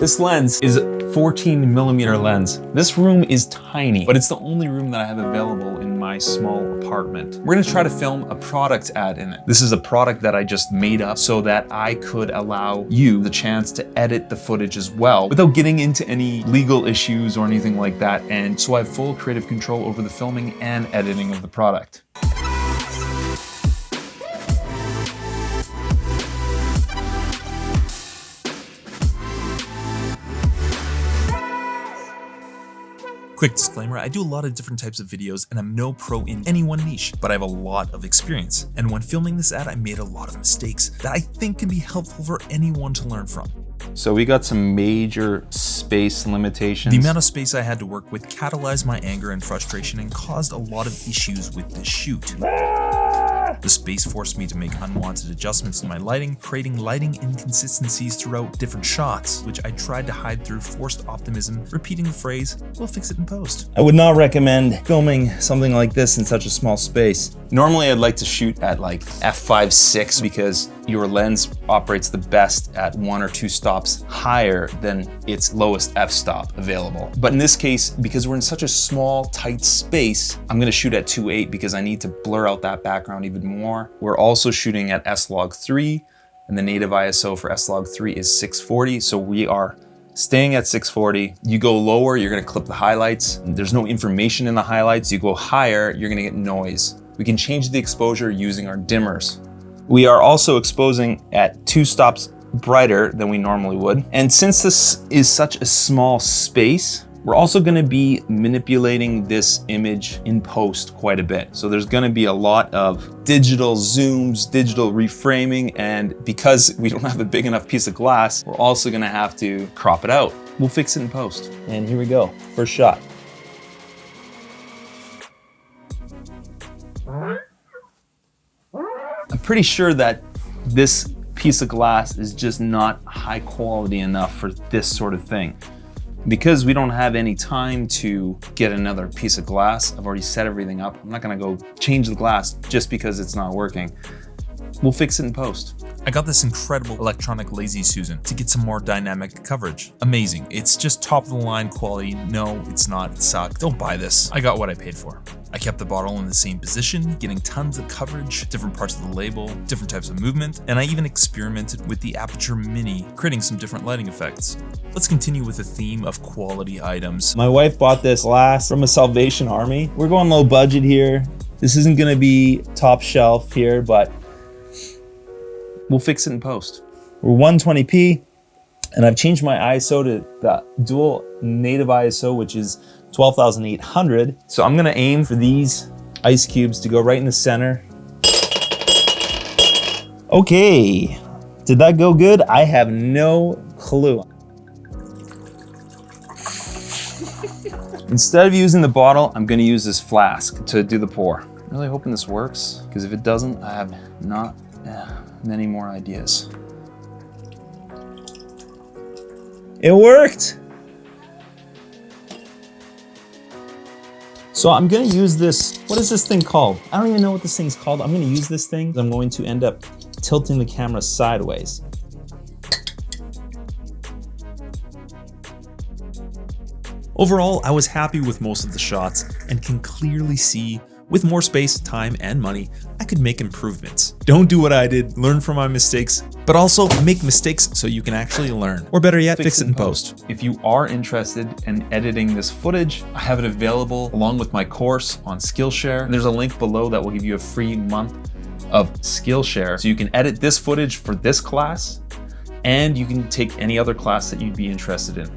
This lens is a 14mm lens. This room is tiny, but it's the only room that I have available in my small apartment. We're gonna try to film a product ad in it. This is a product that I just made up so that I could allow you the chance to edit the footage as well without getting into any legal issues or anything like that. And so I have full creative control over the filming and editing of the product. Quick disclaimer, I do a lot of different types of videos and I'm no pro in any one niche, but I have a lot of experience. And when filming this ad, I made a lot of mistakes that I think can be helpful for anyone to learn from. So we got some major space limitations. The amount of space I had to work with catalyzed my anger and frustration and caused a lot of issues with this shoot. The space forced me to make unwanted adjustments to my lighting, creating lighting inconsistencies throughout different shots, which I tried to hide through forced optimism, repeating the phrase, "We'll fix it in post." I would not recommend filming something like this in such a small space. Normally I'd like to shoot at like f5.6 because your lens operates the best at 1 or 2 stops higher than its lowest f-stop available. But in this case, because we're in such a small, tight space, I'm gonna shoot at 2.8 because I need to blur out that background even more. We're also shooting at S-Log3, and the native ISO for S-Log3 is 640, so we are staying at 640. You go lower, you're gonna clip the highlights. There's no information in the highlights. You go higher, you're gonna get noise. We can change the exposure using our dimmers. We are also exposing at 2 stops brighter than we normally would. And since this is such a small space, we're also gonna be manipulating this image in post quite a bit. So there's gonna be a lot of digital zooms, digital reframing, and because we don't have a big enough piece of glass, we're also gonna have to crop it out. We'll fix it in post. And here we go, first shot. I'm pretty sure that this piece of glass is just not high quality enough for this sort of thing. Because we don't have any time to get another piece of glass, I've already set everything up. I'm not gonna go change the glass just because it's not working. We'll fix it in post. I got this incredible electronic Lazy Susan to get some more dynamic coverage. Amazing. It's just top of the line quality. No, it's not. It sucked. Don't buy this. I got what I paid for. I kept the bottle in the same position, getting tons of coverage, different parts of the label, different types of movement, and I even experimented with the Aperture Mini, creating some different lighting effects. Let's continue with the theme of quality items. My wife bought this last from a Salvation Army. We're going low budget here. This isn't gonna be top shelf here, but we'll fix it in post. We're 120p, and I've changed my ISO to the dual native ISO, which is 12,800. So I'm gonna aim for these ice cubes to go right in the center. Okay, did that go good? I have no clue. Instead of using the bottle, I'm gonna use this flask to do the pour. I'm really hoping this works, because if it doesn't, I have not many more ideas. It worked. So I'm gonna use this, what is this thing called? I don't even know what this thing's called. I'm gonna use this thing. I'm going to end up tilting the camera sideways. Overall, I was happy with most of the shots and can clearly see with more space, time, and money, I could make improvements. Don't do what I did, learn from my mistakes, but also make mistakes so you can actually learn. Or better yet, fix it in post. If you are interested in editing this footage, I have it available along with my course on Skillshare. There's a link below that will give you a free month of Skillshare. So you can edit this footage for this class, and you can take any other class that you'd be interested in.